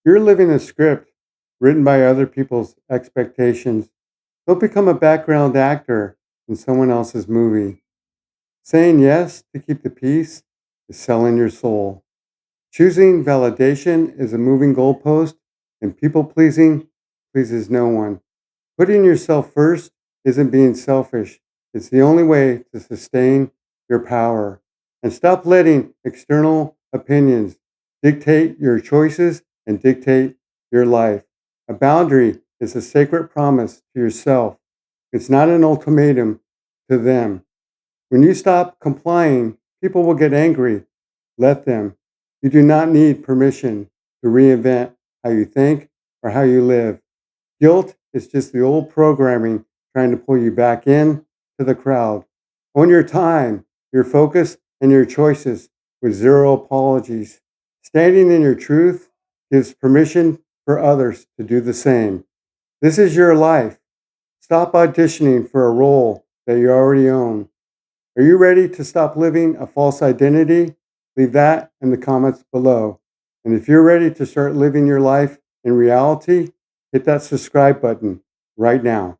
You're living a script written by other people's expectations. Don't become a background actor in someone else's movie. Saying yes to keep the peace is selling your soul. Choosing validation is a moving goalpost, and people pleasing pleases no one. Putting yourself first isn't being selfish. It's the only way to sustain your power. And stop letting external opinions dictate your choices and dictate your life. A boundary is a sacred promise to yourself. It's not an ultimatum to them. When you stop complying, people will get angry. Let them. You do not need permission to reinvent how you think or how you live. Guilt is just the old programming trying to pull you back in to the crowd. Own your time, your focus, and your choices with zero apologies. Standing in your truth gives permission for others to do the same. This is your life. Stop auditioning for a role that you already own. Are you ready to stop living a false identity? Leave that in the comments below. And if you're ready to start living your life in reality, hit that subscribe button right now.